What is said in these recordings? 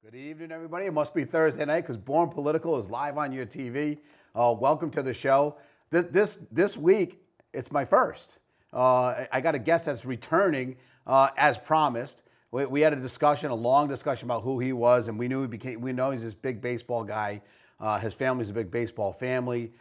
Good evening, everybody. It must be Thursday night because Born Political is live on your TV. Welcome to the show. This week, it's my first. I got a guest that's returning as promised. We had a long discussion about who he was, and we know he's this big baseball guy. His family's a big baseball family.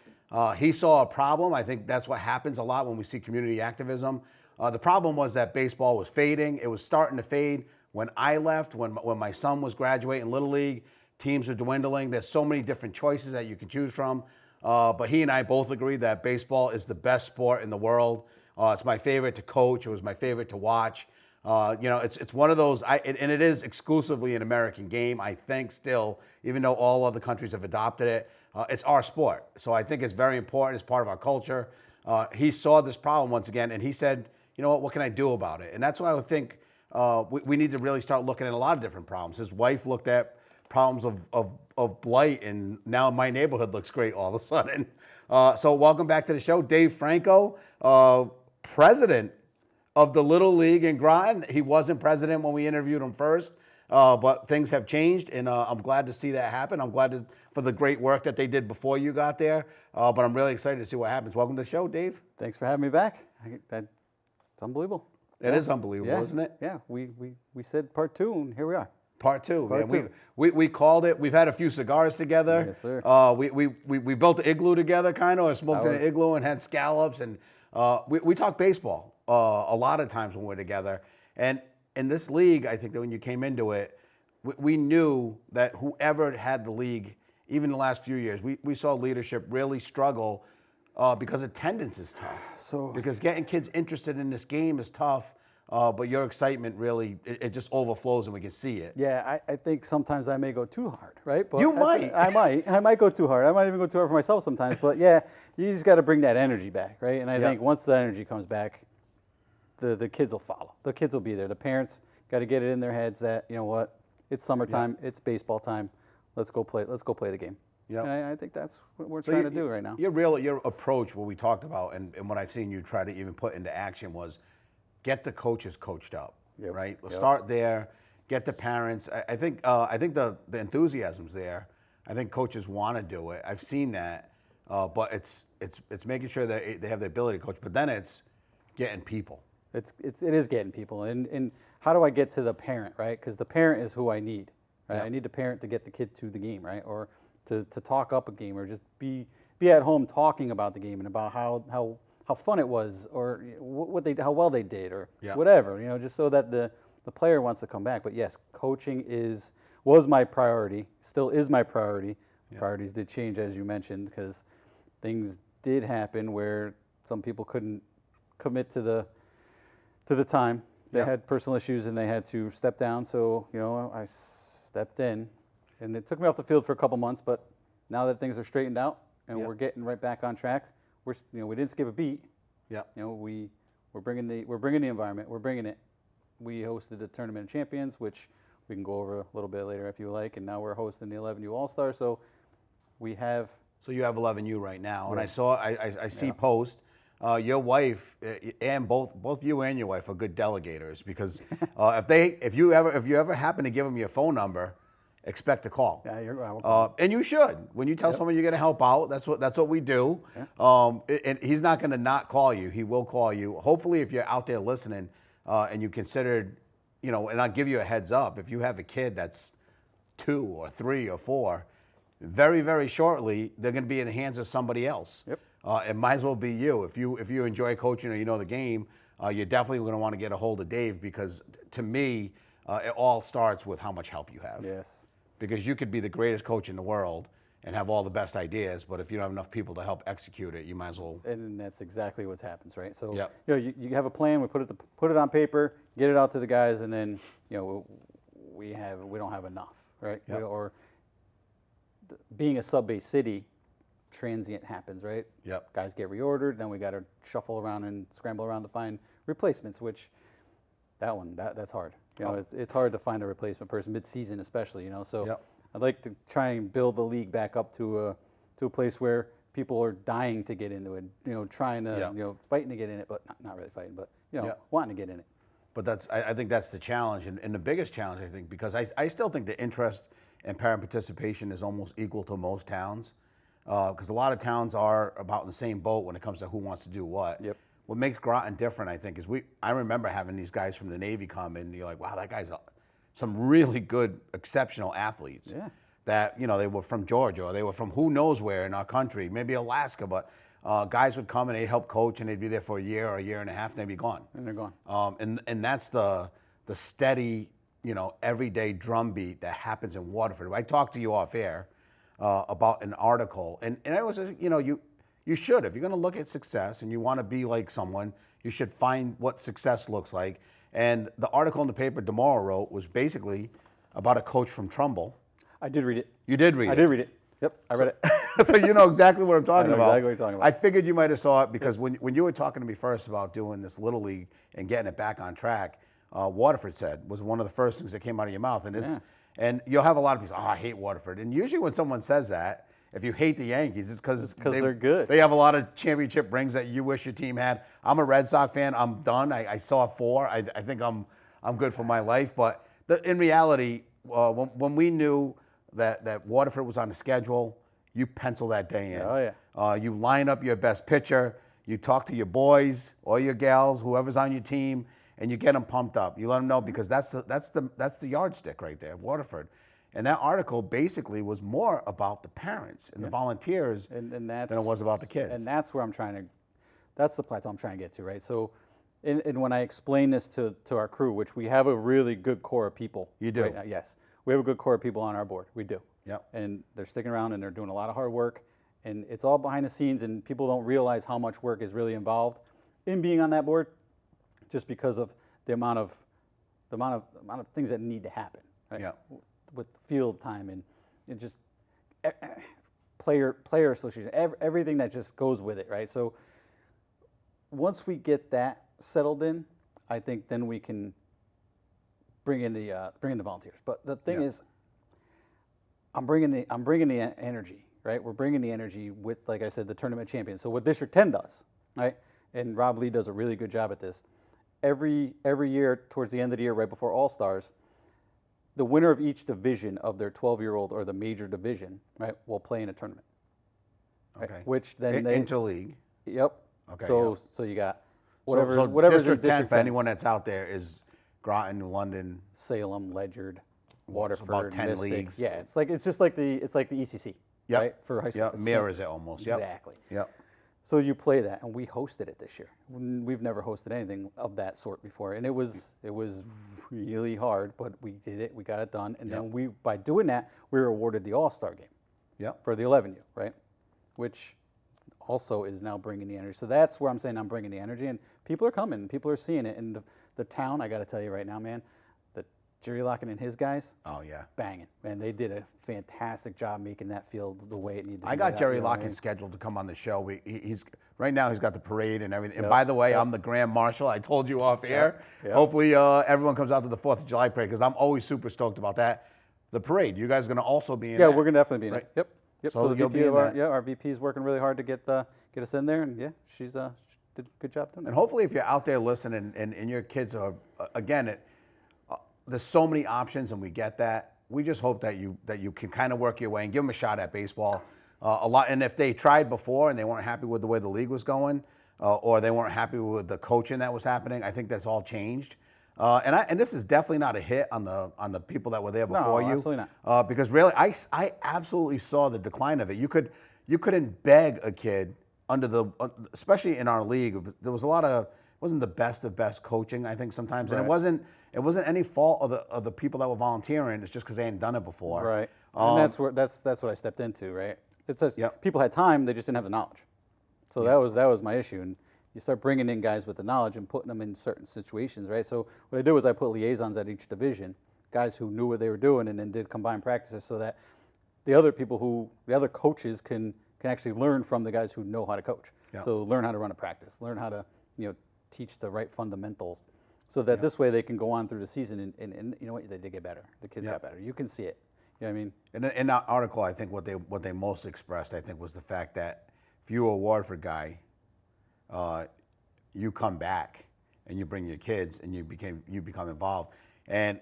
He saw a problem. I think that's what happens a lot when we see community activism. The problem was that baseball was fading. It was starting to fade. When I left, when my son was graduating Little League, teams are dwindling. There's so many different choices that you can choose from. But he and I both agree that baseball is the best sport in the world. It's my favorite to coach. It was my favorite to watch. It's one of those, and it is exclusively an American game, I think still, even though all other countries have adopted it. It's our sport. So I think it's very important. It's part of our culture. He saw this problem once again, and he said, you know what can I do about it? And that's why I would think we need to really start looking at a lot of different problems. His wife looked at problems of blight, and now my neighborhood looks great all of a sudden. So welcome back to the show, Dave Franco, president of the Little League in Groton. He wasn't president when we interviewed him first, but things have changed, and I'm glad to see that happen. I'm glad for the great work that they did before you got there, but I'm really excited to see what happens. Welcome to the show, Dave. Thanks for having me back. It's unbelievable. It is unbelievable, isn't it? Yeah, we said part two, and here we are. Part two. We called it. We've had a few cigars together. Yes, sir. We built an igloo together, kind of, or smoked in an igloo and had scallops, and we talk baseball a lot of times when we're together. And in this league, I think that when you came into it, we knew that whoever had the league, even the last few years, we saw leadership really struggle because attendance is tough. Because getting kids interested in this game is tough. But your excitement really, it just overflows and we can see it. Yeah, I think sometimes I may go too hard, right? But you might. I might go too hard. I might even go too hard for myself sometimes. But yeah, you just got to bring that energy back, right? And I think once the energy comes back, the kids will follow. The kids will be there. The parents got to get it in their heads that, you know what, it's summertime, it's baseball time. Let's go play the game. Yep. And I think that's what we're trying to do right now. Your approach, what we talked about, and what I've seen you try to even put into action was get the coaches coached up, right? Let's start there. Get the parents. I think the enthusiasm's there. I think coaches want to do it. I've seen that, but it's making sure that they have the ability to coach. But then it's getting people. It is getting people, and how do I get to the parent, right? Because the parent is who I need, right? I need the parent to get the kid to the game, right? Or to talk up a game, or just be at home talking about the game and about how fun it was, or how well they did, or whatever, just so that the player wants to come back. But yes, coaching was my priority, still is my priority. Priorities did change, as you mentioned, because things did happen where some people couldn't commit to the time. They had personal issues and they had to step down. So I stepped in, and it took me off the field for a couple months. But now that things are straightened out and we're getting right back on track, we didn't skip a beat. Yeah. We're bringing the environment. We're bringing it. We hosted the Tournament of Champions, which we can go over a little bit later if you like. And now we're hosting the 11U All-Star. So we have. So you have 11U right now, and I see post. Your wife and both you and your wife are good delegators, because if you ever happen to give them your phone number, expect a call. Yeah, you're right. And you should. When you tell someone you're going to help out, that's what we do. Yeah. And he's not going to not call you. He will call you. Hopefully, if you're out there listening and you considered, and I'll give you a heads up, if you have a kid that's 2 or 3 or 4, very, very shortly, they're going to be in the hands of somebody else. Yep. It might as well be you. If you enjoy coaching or you know the game, you're definitely going to want to get a hold of Dave, because to me, it all starts with how much help you have. Yes. Because you could be the greatest coach in the world and have all the best ideas, but if you don't have enough people to help execute it, you might as well. And that's exactly what happens, right? So you have a plan. We put it on paper, get it out to the guys, and then we don't have enough, right? Yep. Or being a sub-base city, transient happens, right? Yep. Guys get reordered, then we got to shuffle around and scramble around to find replacements, which that's hard. It's hard to find a replacement person mid-season, especially. So I'd like to try and build the league back up to a place where people are dying to get into it. Trying to fighting to get in it, but not really fighting, but wanting to get in it. But I think that's the challenge, and the biggest challenge, I think, because I still think the interest in parent participation is almost equal to most towns, because a lot of towns are about in the same boat when it comes to who wants to do what. Yep. What makes Groton different, I think, is I remember having these guys from the Navy come in, and you're like, wow, that guy's some really good, exceptional athletes. Yeah. That, they were from Georgia, or they were from who knows where in our country, maybe Alaska, but guys would come and they'd help coach, and they'd be there for a year or a year and a half, and they'd be gone. And they're gone. And that's the steady, everyday drumbeat that happens in Waterford. I talked to you off air about an article, and it was, you should, if you're going to look at success and you want to be like someone, you should find what success looks like. And the article in the paper Demora wrote was basically about a coach from Trumbull. I did read it. You did read it? I did read it. Yep, I read it. So you know exactly what I'm talking about. Exactly what you're talking about. I figured you might have saw it because when you were talking to me first about doing this Little League and getting it back on track, Waterford said was one of the first things that came out of your mouth. And and you'll have a lot of people say, I hate Waterford. And usually when someone says that, if you hate the Yankees, it's because they're good. They have a lot of championship rings that you wish your team had. I'm a Red Sox fan. I'm done. I saw 4. I think I'm good for my life. But in reality, when we knew that Waterford was on the schedule, you pencil that day in. Oh, yeah. You line up your best pitcher. You talk to your boys or your gals, whoever's on your team, and you get them pumped up. You let them know, because that's the yardstick right there, Waterford. And that article basically was more about the parents and the volunteers than it was about the kids. And that's where that's the plateau I'm trying to get to, right? So, and when I explain this to our crew, which we have a really good core of people. You do? Right now, yes. We have a good core of people on our board. We do. Yep. And they're sticking around, and they're doing a lot of hard work, and it's all behind the scenes, and people don't realize how much work is really involved in being on that board, just because of the amount of things that need to happen. Right? Yeah. With field time and just player association, everything that just goes with it, right? So once we get that settled in, I think then we can bring in the volunteers. But the thing is, I'm bringing the energy, right? We're bringing the energy with, like I said, the tournament champions. So what District 10 does, right? And Rob Lee does a really good job at this. Every year, towards the end of the year, right before All-Stars, the winner of each division of their 12-year-old or the major division, right, will play in a tournament. Right? Okay. Which then Interleague. Yep. Okay. So you got whatever. So whatever District 10 for anyone that's out there is Groton, London, Salem, Ledyard, Waterford, about 10 Mystic. leagues. Yeah, it's just like the ECC. Yep. Right, for high school. Yeah, mirrors it almost. Yep. Exactly. Yep. So you play that, and we hosted it this year. We've never hosted anything of that sort before, and it was really hard, but we did it. We got it done, and then by doing that, we were awarded the All-Star game. Yep. For the 11U, right? Which also is now bringing the energy. So that's where I'm saying I'm bringing the energy, and people are coming, people are seeing it, and the town. I got to tell you right now, man, that Jerry Locken and his guys. Oh yeah. Banging, man. They did a fantastic job making that field the way it needed to be. I got Jerry out, Locken scheduled to come on the show. He's right now. He's got the parade and everything. And Yep. by the way, I'm the Grand Marshal. I told you off air. Yep. Hopefully, everyone comes out to the 4th of July parade, because I'm always super stoked about that. The parade. You guys are going to also be in. Yeah, that? we're gonna definitely be in Right. it. Yep. Yep. So the you'll VP be in of our, that. our VP is working really hard to get us in there, and she did a good job doing And it. hopefully, if you're out there listening and your kids are, again, there's so many options, and we get that. We just hope that you can kind of work your way and give them a shot at baseball. A lot, and if they tried before and they weren't happy with the way the league was going, or they weren't happy with the coaching that was happening, I think that's all changed. And this is definitely not a hit on the people that were there before you. Absolutely not. Because really, I absolutely saw the decline of it. You couldn't beg a kid especially in our league. There was a lot of, it wasn't the best of best coaching, I think, sometimes, and it wasn't any fault of the people that were volunteering. It's just because they hadn't done it before. Right. And that's what I stepped into. Right. It says people had time, they just didn't have the knowledge. So that was my issue. And you start bringing in guys with the knowledge and putting them in certain situations, right? So what I did was I put liaisons at each division, guys who knew what they were doing, and then did combined practices so that the other coaches can actually learn from the guys who know how to coach. Yeah. So learn how to run a practice, learn how to teach the right fundamentals, so that this way they can go on through the season and you know what, they get better. The kids got better. You can see it. You know what I mean? And in that article, I think what they most expressed, I think, was the fact that if you were a Waterford guy, you come back and you bring your kids, and you become involved. And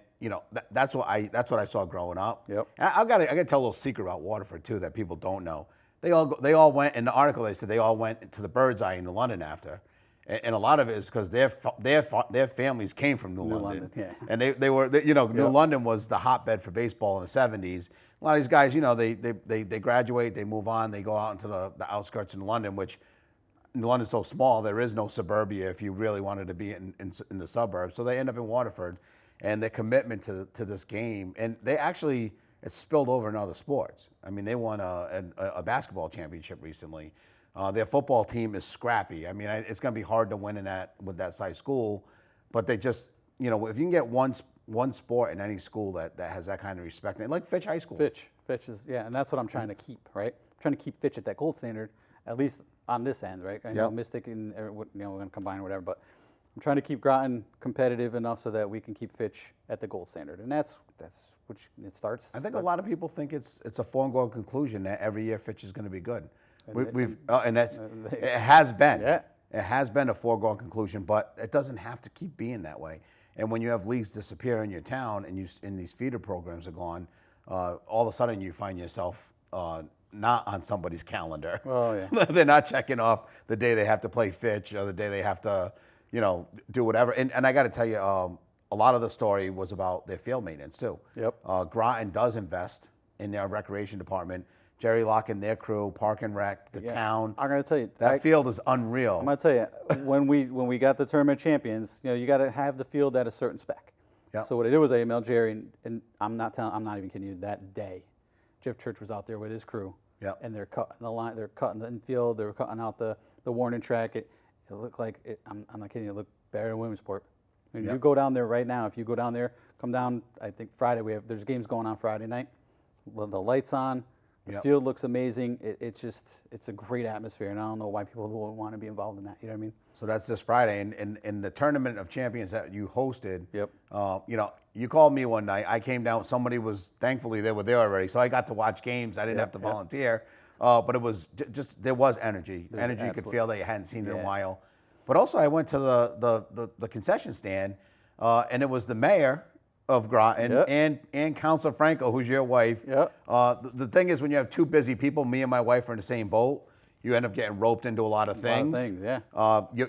that's what I saw growing up. Yep. And I got to tell a little secret about Waterford too that people don't know. They all went in the article. They said they all went to the Bird's Eye in London after, and a lot of it is because their families came from New London. Yeah. And New London was the hotbed for baseball in the '70s. A lot of these guys, they graduate, they move on, they go out into the outskirts in London, which London's so small, there is no suburbia if you really wanted to be in the suburbs. So they end up in Waterford, and their commitment to this game, and it's spilled over in other sports. I mean, they won a basketball championship recently. Their football team is scrappy. I mean, it's going to be hard to win with that size school, but they just, if you can get one sport in any school that has that kind of respect, like Fitch High School. Fitch is, yeah, and that's what I'm trying to keep, right? I'm trying to keep Fitch at that gold standard, at least on this end, right? I know Mystic and we're going to combine or whatever, but I'm trying to keep Groton competitive enough so that we can keep Fitch at the gold standard, and that's which it starts. I think a lot of people think it's a foregone conclusion that every year Fitch is going to be good. It has been. Yeah. It has been a foregone conclusion, but it doesn't have to keep being that way. And when you have leagues disappear in your town and these feeder programs are gone, all of a sudden you find yourself not on somebody's calendar. Oh, yeah. They're not checking off the day they have to play Fitch or the day they have to, do whatever. And I got to tell you, a lot of the story was about their field maintenance too. Yep. Groton does invest in their recreation department. Jerry Locke and their crew, Park and Rec, the town. I'm going to tell you. That field is unreal. I'm going to tell you, when we got the tournament champions, you got to have the field at a certain spec. Yep. So what I did was I emailed Jerry, and I'm not even kidding you, that day, Jeff Church was out there with his crew. Yep. And they're cutting the line, they're cutting the infield, they're cutting out the warning track. It looked like, I'm not kidding you, it looked better than Williamsport. When you go down there right now, if you go down there, come down, I think Friday, there's games going on Friday night. The lights on. The field looks amazing. It's a great atmosphere, and I don't know why people don't want to be involved in that. You know what I mean? So that's this Friday, and in the Tournament of Champions that you hosted. Yep. You called me one night. I came down. Thankfully they were there already, so I got to watch games. I didn't have to volunteer, but it was there was energy. You could feel that you hadn't seen it in a while. But also, I went to the concession stand, and it was the mayor of Groton and Councilor Franco, who's your wife. Yep. The thing is, when you have two busy people, me and my wife are in the same boat, you end up getting roped into a lot of things.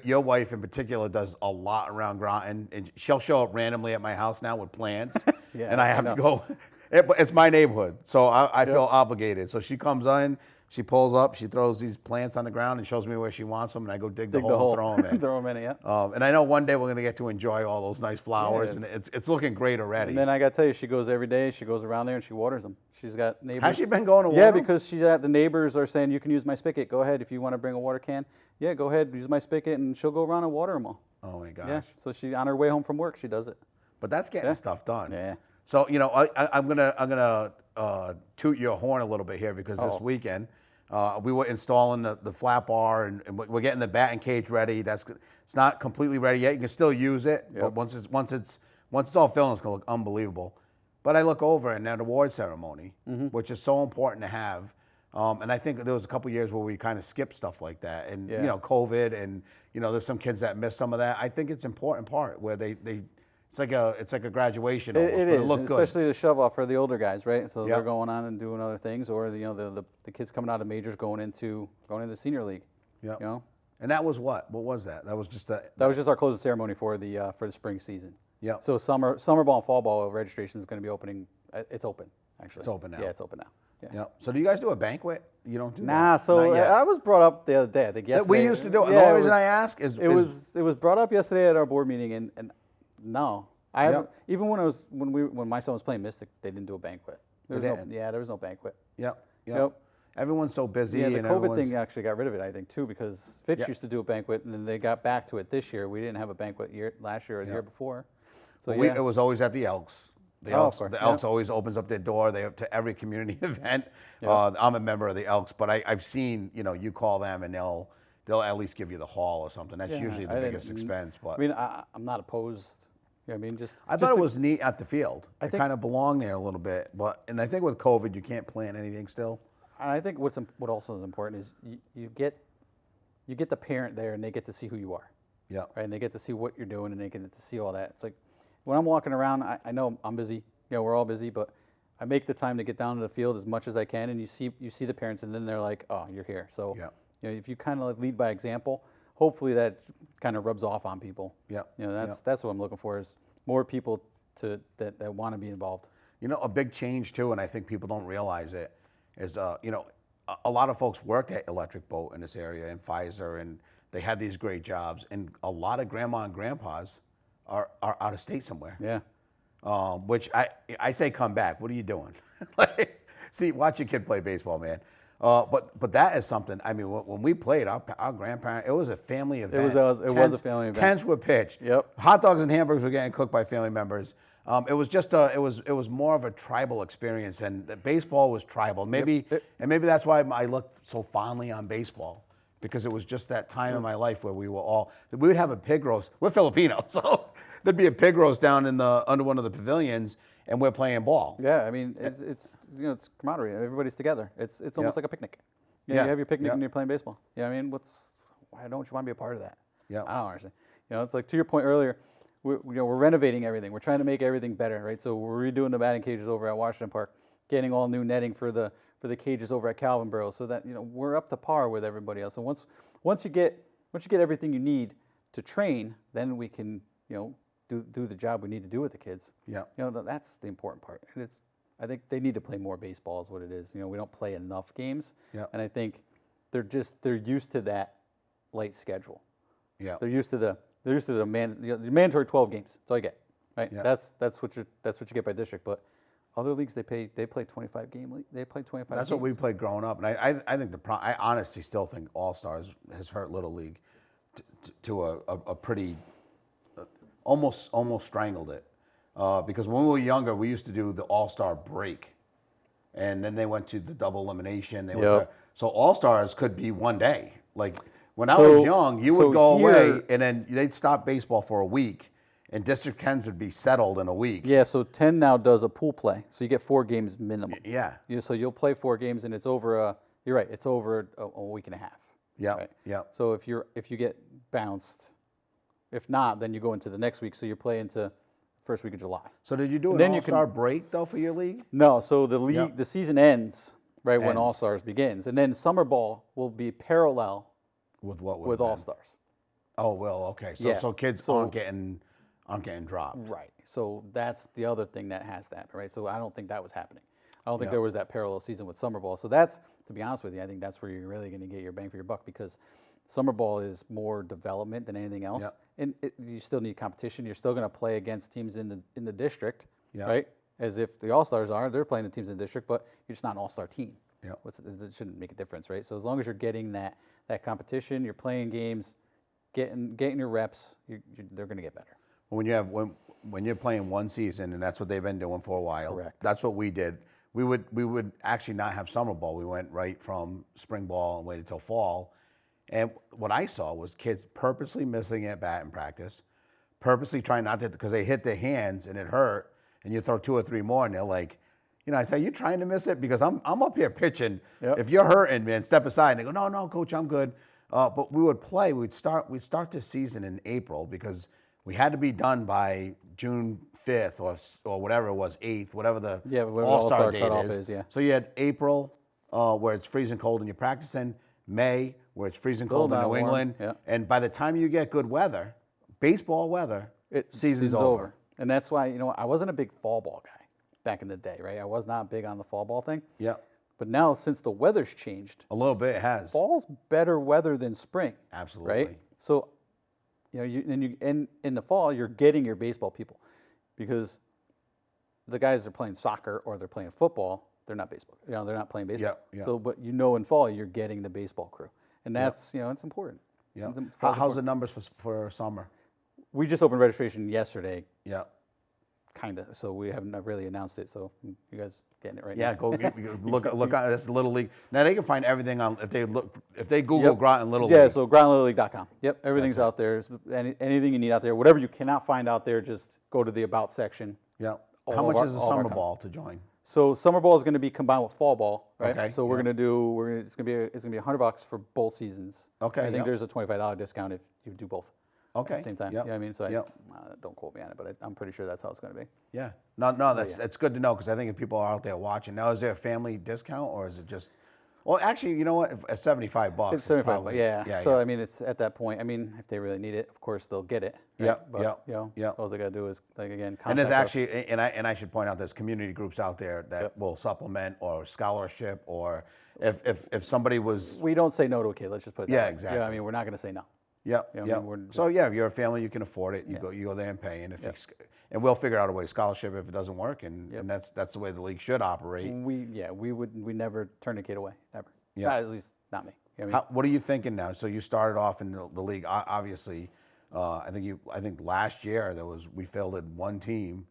Your wife in particular does a lot around Groton, and she'll show up randomly at my house now with plants, and I have to go. It's my neighborhood, so I feel obligated. So she comes in, she pulls up, she throws these plants on the ground and shows me where she wants them, and I go dig the hole and throw them in. Throw them in, yeah. And I know one day we're going to get to enjoy all those nice flowers, and it's looking great already. And then I got to tell you, she goes every day. She goes around there and she waters them. She's got neighbors. Has she been going to water? Yeah, because the neighbors are saying, you can use my spigot. Go ahead if you want to bring a water can. Yeah, go ahead, use my spigot, and she'll go around and water them all. Oh my gosh. Yeah, so she on her way home from work, she does it. But that's getting stuff done. Yeah. So I'm gonna toot your horn a little bit here because this weekend we were installing the flat bar and we're getting the batting cage ready. It's not completely ready yet. You can still use it, but once it's all filmed, it's gonna look unbelievable. But I look over and that award ceremony, which is so important to have. And I think there was a couple years where we kind of skipped stuff like that, and COVID, and there's some kids that miss some of that. I think it's an important part where it's like a graduation. Almost, it but is, it looked good. Especially the shove off for the older guys, right? So they're going on and doing other things, or the kids coming out of majors going into the senior league. Yeah. And that was what? What was that? That was just that was just our closing ceremony for the spring season. Yeah. So summer ball and fall ball registration is going to be opening. It's open actually. It's open now. Yeah, it's open now. Yeah. So do you guys do a banquet? You don't do that? Nah. So I was brought up the other day. I think yesterday. We used to do it. The only reason I ask is it was brought up yesterday at our board meeting, and no, I haven't. Even when my son was playing Mystic, they didn't do a banquet. There was no banquet. Yep. Everyone's so busy. Yeah, the and COVID thing actually got rid of it, I think, too, because Fitch used to do a banquet, and then they got back to it this year. We didn't have a banquet last year or the year before. So it was always at the Elks. The Elks always opens up their door. They have to every community event. I'm a member of the Elks, but I've seen you call them and they'll at least give you the hall or something. That's usually the biggest expense. But I mean, I'm not opposed. You know what I mean, I thought it was neat at the field. It kind of belonged there a little bit, and I think with COVID you can't plan anything still. And I think what also is important is you get the parent there and they get to see who you are. Yeah. Right. And they get to see what you're doing, and they get to see all that. It's like when I'm walking around, I know I'm busy. You know, we're all busy, but I make the time to get down to the field as much as I can, and you see the parents, and then they're like, "Oh, you're here." So, Yeah. you know, if you kind of lead by example, hopefully that kind of rubs off on people. Yeah. You know, that's what I'm looking for is more people that want to be involved. You know, a big change too, and I think people don't realize it, is you know, a lot of folks worked at Electric Boat in this area and Pfizer, and they had these great jobs, and a lot of grandma and grandpas are out of state somewhere. Yeah. Which I say come back. What are you doing? Like, see, watch your kid play baseball, man. But that is something. I mean, when we played, our grandparents, it was a family event. It was a family event. Tents were pitched. Yep. Hot dogs and hamburgers were getting cooked by family members. It was just it was more of a tribal experience, and the baseball was tribal. Maybe and maybe that's why I looked so fondly on baseball, because it was just that time in my life where we would have a pig roast. We're Filipino, so there'd be a pig roast down under one of the pavilions, and we're playing ball. Yeah, I mean, it's you know, it's camaraderie. Everybody's together. It's almost like a picnic. You know, you have your picnic and you're playing baseball. You know what I mean? Why don't you want to be a part of that? Yeah. I don't understand. You know, it's like to your point earlier, we're renovating everything. We're trying to make everything better, right? So we're redoing the batting cages over at Washington Park, getting all new netting for the cages over at Calvin Borough, so that, you know, we're up to par with everybody else. And once you get everything you need to train, then we can, you know, do the job we need to do with the kids. Yeah. You know, that's the important part. And I think they need to play more baseball is what it is. You know, we don't play enough games. Yeah. And I think they're used to that light schedule. Yeah. They're used to the mandatory 12 games. That's all you get, right? Yeah. That's what you get by district. But other leagues they play 25 game league. They play 25. That's games. what we played growing up, and I think I honestly still think All Stars has hurt Little League to a pretty almost strangled it, because when we were younger we used to do the All Star break, and then they went to the double elimination. So All Stars could be one day. Like when I was young, you would go away and then they'd stop baseball for a week, and District 10s would be settled in a week. Yeah, so 10 now does a pool play, so you get 4 games minimum. Yeah. So you'll play 4 games, and it's over. You're right, it's over a week and a half. Yeah. Right? Yeah. So if you get bounced, if not, then you go into the next week. So you play into first week of July. So did you do an All-Star break though for your league? No. So the league, the season ends when All Stars begins, and then summer ball will be parallel with what with All Stars. Oh well, okay. So kids aren't getting dropped. Right. So that's the other thing that has that, right? So I don't think that was happening. I don't think there was that parallel season with summer ball. So that's, to be honest with you, I think that's where you're really going to get your bang for your buck, because summer ball is more development than anything else. And you still need competition. You're still going to play against teams in the district, right? As if the All-Stars they're playing the teams in the district, but you're just not an All-Star team. Yeah. It shouldn't make a difference, right? So as long as you're getting that competition, you're playing games, getting your reps, they're going to get better. When you're playing one season, and that's what they've been doing for a while. Correct. That's what we did. We would actually not have summer ball. We went right from spring ball and waited till fall. And what I saw was kids purposely missing at bat in practice, purposely trying not to, because they hit their hands and it hurt, and you throw 2 or 3 more and they're like, you know, I say, are you trying to miss it? Because I'm up here pitching. Yep. If you're hurting, man, step aside. And they go, no, coach, I'm good. But we would play. We'd start this season in April, because we had to be done by June 5th or whatever it was, 8th, whatever the All-Star date is. So you had April, where it's freezing cold and you're practicing, May, where it's freezing cold in New England. Yeah. And by the time you get good weather, baseball weather, season's over. And that's why, you know, I wasn't a big fall ball guy back in the day, right? I was not big on the fall ball thing. Yeah. But now, since the weather's changed, a little bit, it has. Fall's better weather than spring. Absolutely. Right? So, you know, in the fall, you're getting your baseball people, because the guys are playing soccer or they're playing football. They're not baseball. You know, they're not playing baseball. Yeah. So, but you know, in fall, you're getting the baseball crew, and that's you know, it's important. Yeah. How's the numbers for summer? We just opened registration yesterday. Yeah. Kinda. So we haven't really announced it. So you guys getting it right now? Yeah. Go look on this Little League. Now they can find everything on if they Google Groton Little League. Yeah. So GrotonLittleLeague.com. Yep. Everything's out there. Anything you need out there. Whatever you cannot find out there, just go to the About section. Yeah. How much is the summer ball to join? So summer ball is going to be combined with fall ball, right? Okay. So it's going to be $100 for both seasons. Okay. I think there's a $25 discount if you do both. Okay. at the same time. Yep. You know what I mean? So Yep. don't quote me on it, but I'm pretty sure that's how it's going to be. Yeah. No, that's good to know because I think if people are out there watching now, is there a family discount or is it just? Well, actually, you know what? At $75, It's 75, probably, yeah. So I mean, it's at that point. I mean, if they really need it, of course they'll get it. Right? Yep, But, yep, You know, yep. all they got to do is again. And Contact there's us. actually, and I should point out, there's community groups out there that will supplement or scholarship or if somebody was. We don't say no to a kid. Let's just put it that Yeah, way. exactly. I mean, we're not going to say no. Yep, You know, I yep. mean, we're just- So yeah, if you're a family, you can afford it. You go there and pay, and and we'll figure out a way scholarship if it doesn't work, and that's the way the league should operate. We never turn a kid away, never. Yeah. At least not me. You know what I mean? What are you thinking now? So you started off in the league, obviously. I think last year we fielded one team,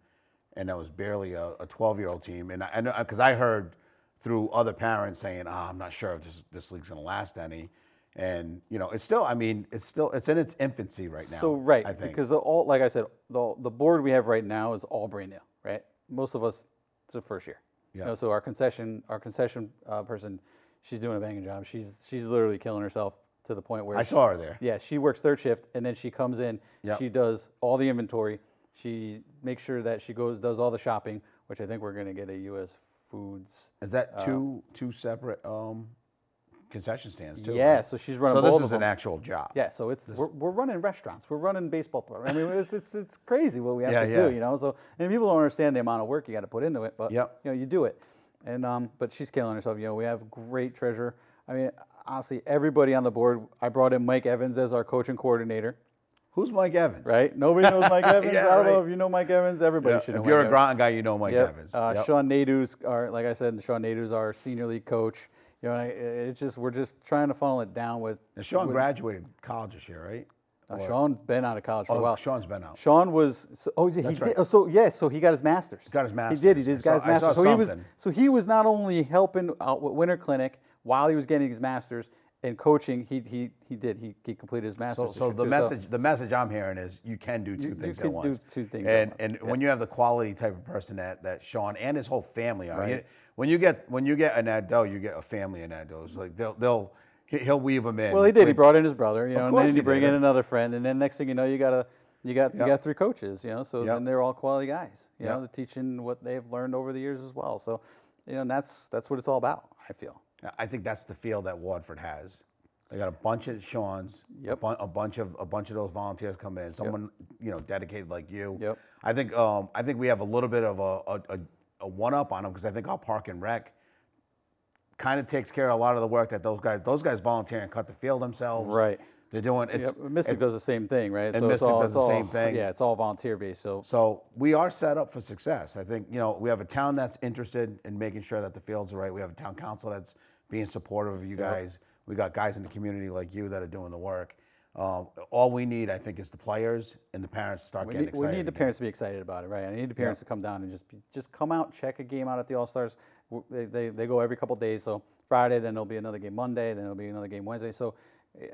and that was barely a 12-year-old team. And I know because I heard through other parents saying, I'm not sure if this league's going to last any. And it's still, it's in its infancy right now. So right, I think. because like I said, the board we have right now is all brand new, right? Most of us, it's the first year. Yeah. So our concession person, she's doing a banging job. She's literally killing herself to the point where I saw her there. Yeah, she works third shift, and then she comes in. Yep. She does all the inventory. She makes sure that she does all the shopping, which I think we're going to get a U.S. Foods. Is that two separate concession stands too? Yeah, right? so she's running. So this both is of an them. actual job. Yeah, so we're running restaurants, we're running baseball players. I mean, it's crazy what we have to Yeah. do, So and people don't understand the amount of work you got to put into it, but Yep. you do it. And but she's killing herself. We have great treasure. I mean, honestly, everybody on the board. I brought in Mike Evans as our coaching coordinator. Who's Mike Evans? Right? Nobody knows Mike Evans. Yeah, I don't know right. if you know Mike Evans. Everybody should know. If you're Mike a Evans. Groton guy, you know Mike Yep. Evans. Yep. Sean Nadeau's like I said, Sean Nadeau's our senior league coach. We're just trying to funnel it down with. And Sean graduated college this year, right? Sean's been out of college for a while. Sean's been out. Sean was he That's did. right. So he got his master's. Got his master's. He did. He did his guy's I saw master's. something. He was not only helping out with Winter Clinic while he was getting his master's and coaching. He completed his master's. So the message I'm hearing is you can do two things at once. Do two things at once. And when you have the quality type of person that Sean and his whole family are, right. When you get an Addo, you get a family in Addo. It's like he'll weave them in. Well, he did. He brought in his brother, and course then he you bring did. in another friend, and then next thing you know, you got three coaches, So then they're all quality guys, They're teaching what they've learned over the years as well. So, and that's what it's all about. I feel. I think that's the feel that Wadford has. They got a bunch of Sean's, Yep. a bunch of those volunteers coming in. Someone dedicated like you. Yep. I think we have a little bit of a one up on them because I think our park and rec kind of takes care of a lot of the work that those guys volunteer and cut the field themselves. Right. They're doing Mystic does the same thing, right? And Mystic does the same thing. Yeah, it's all volunteer based. So we are set up for success. I think we have a town that's interested in making sure that the fields are right. We have a town council that's being supportive of you guys. We got guys in the community like you that are doing the work. All we need, I think, is the players and the parents to start getting excited. We need the parents to be excited about it, right? I need the parents to come down and just come out, check a game out at the All Stars. They go every couple of days. So Friday, then there'll be another game Monday, then there'll be another game Wednesday. So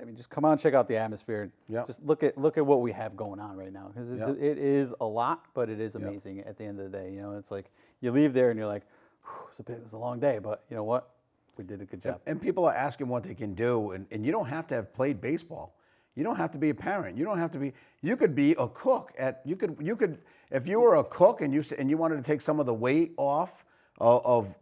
I mean, just come out and check out the atmosphere. Yep. Just look at what we have going on right now because it is a lot, but it is amazing at the end of the day. It's like you leave there and you're like, it was a long day, but you know what? We did a good job. And people are asking what they can do, and you don't have to have played baseball. You don't have to be a parent. You don't have to be. You could be a cook you could if you were a cook and you wanted to take some of the weight off of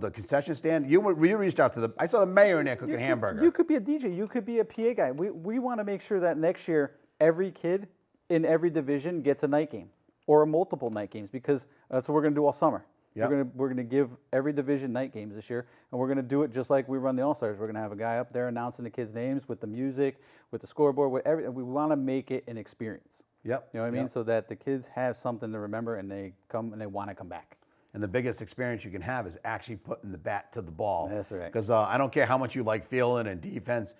the concession stand. You reached out to I saw the mayor in there cooking hamburger. You could be a DJ. You could be a PA guy. We want to make sure that next year every kid in every division gets a night game or multiple night games because that's what we're going to do all summer. Yep. We're gonna give every division night games this year, and we're gonna do it just like we run the All Stars. We're gonna have a guy up there announcing the kids' names with the music, with the scoreboard, with everything. We want to make it an experience. Yep. You know what I mean? So that the kids have something to remember, and they come and they want to come back. And the biggest experience you can have is actually putting the bat to the ball. That's right. Because I don't care how much you like fielding and defense.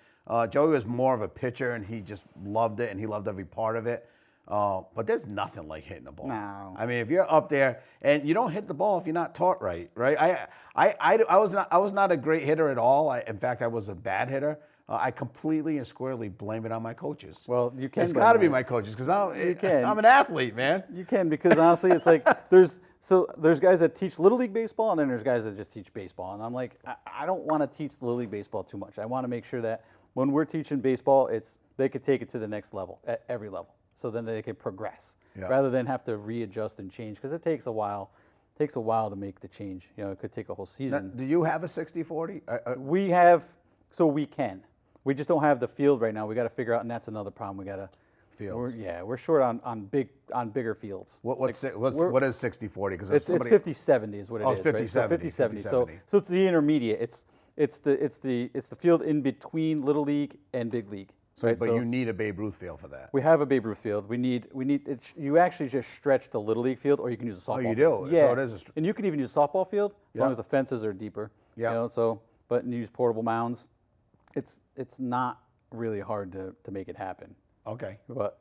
Joey was more of a pitcher, and he just loved it, and he loved every part of it. But there's nothing like hitting the ball. No. I mean, if you're up there and you don't hit the ball if you're not taught right? I was not a great hitter at all. In fact, I was a bad hitter. I completely and squarely blame it on my coaches. Well, you can. It's got to be my coaches because I'm an athlete, man. You can because honestly, it's like there's guys that teach Little League baseball and then there's guys that just teach baseball. And I'm like, I don't want to teach Little League baseball too much. I want to make sure that when we're teaching baseball, they could take it to the next level at every level. So then they could progress rather than have to readjust and change, because it takes a while. It takes a while to make the change. It could take a whole season. Now, do you have a 60-40? We have, so we can. We just don't have the field right now. We got to figure out, and that's another problem. We got to. Fields. We're short on bigger fields. What is 60-40? Because it's 50-70 is what it is. It's 50-70. Right? So 50-70. So it's the intermediate. It's the field in between Little League and Big League. Right? But you need a Babe Ruth field for that. We have a Babe Ruth field. We need it. You actually just stretch the Little League field, or you can use a softball. Oh, you field. do. Yeah, so it is. And you can even use a softball field as long as the fences are deeper. Yeah. But you use portable mounds. It's not really hard to make it happen. Okay. But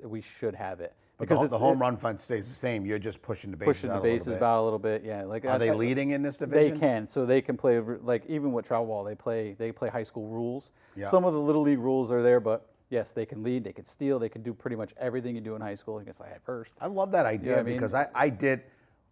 we should have it. But the home run fence stays the same. You're just pushing the bases out a little bit. out a little bit. Yeah. Are they leading in this division? They can. So they can play, like, even with travel ball, they play high school rules. Yeah. Some of the Little League rules are there, but yes, they can lead, they can steal, they can do pretty much everything you do in high school. I guess I had first. I love that idea because I did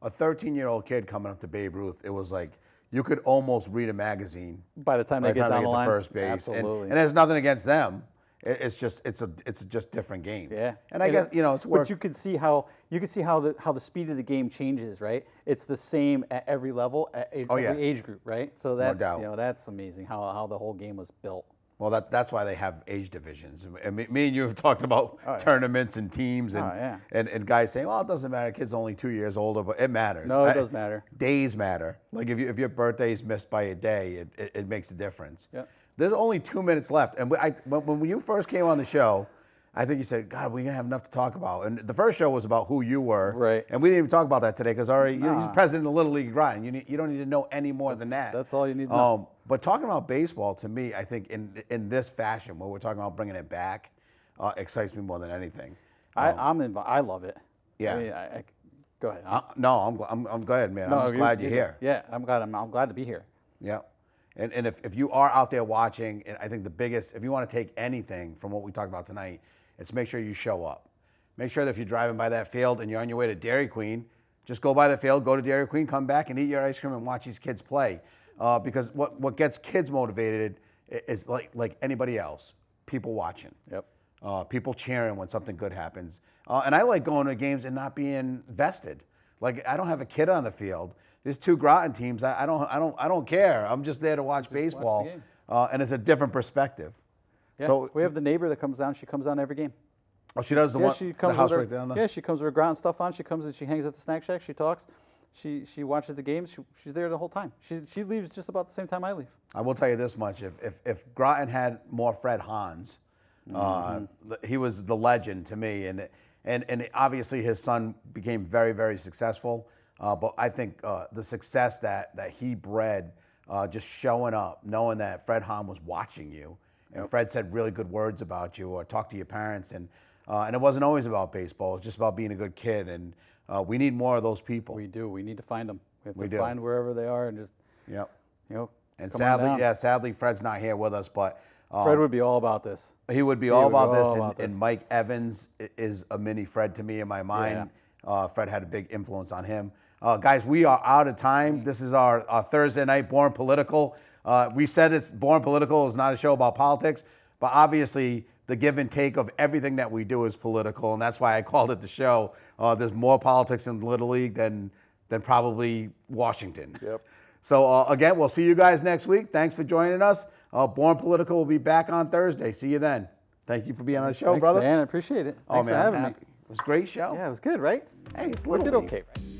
a 13-year-old kid coming up to Babe Ruth. It was like you could almost read a magazine by the time they get down the line. To first base. Absolutely. And there's nothing against them. It's just different game. Yeah. And I guess it's work. But you can see how the speed of the game changes, right? It's the same at every level, at every age group, right? So that's that's amazing how the whole game was built. Well, that's why they have age divisions. And me and you have talked about tournaments and teams and guys saying, well, it doesn't matter. Kid's only 2 years older, but it matters. No, it does matter. Days matter. Like if your birthday's missed by a day, it makes a difference. Yeah. There's only 2 minutes left. And when you first came on the show, I think you said, God, we're going to have enough to talk about. And the first show was about who you were. Right. And we didn't even talk about that today because he's president of Little League Grind. You don't need to know any more than that. That's all you need to know. But talking about baseball, to me, I think in this fashion, where we're talking about bringing it back, excites me more than anything. I love it. Yeah. I mean, go ahead. I'm glad, man. I'm just glad you're here. Yeah, I'm glad to be here. Yeah. And if you are out there watching, I think the biggest, if you want to take anything from what we talked about tonight, it's make sure you show up. Make sure that if you're driving by that field and you're on your way to Dairy Queen, just go by the field, go to Dairy Queen, come back and eat your ice cream and watch these kids play. Because what gets kids motivated is like anybody else, people watching. Yep. People cheering when something good happens. And I like going to games and not being vested. Like I don't have a kid on the field. There's two Groton teams. I don't care. I'm just there to watch baseball, and it's a different perspective. Yeah. So we have the neighbor that comes down. She comes down every game. Oh, she does the one. She comes the house with her, right down there. Yeah, she comes with her Groton stuff on. She comes and she hangs at the snack shack. She talks. She watches the games. She's there the whole time. She leaves just about the same time I leave. I will tell you this much: if Groton had more Fred Hans, he was the legend to me, and obviously his son became very, very successful. But I think the success that he bred, just showing up, knowing that Fred Hahn was watching you, and Fred said really good words about you, or talked to your parents, and it wasn't always about baseball. It was just about being a good kid, and we need more of those people. We do. We need to find them. We have to do. find wherever they are and just, And sadly, Fred's not here with us, but Fred would be all about this. He would be all about this, and Mike Evans is a mini Fred to me in my mind. Yeah. Fred had a big influence on him. Guys, we are out of time. This is our Thursday night Born Political. We said it's Born Political is not a show about politics, but obviously the give and take of everything that we do is political, and that's why I called it the show. There's more politics in Little League than probably Washington. Yep. So again, we'll see you guys next week. Thanks for joining us. Born Political will be back on Thursday. See you then. Thank you for being on the show, brother. Man, I appreciate it. Thanks for having me. It was a great show. Yeah, it was good, right? Hey, it's Little League. We did okay, right?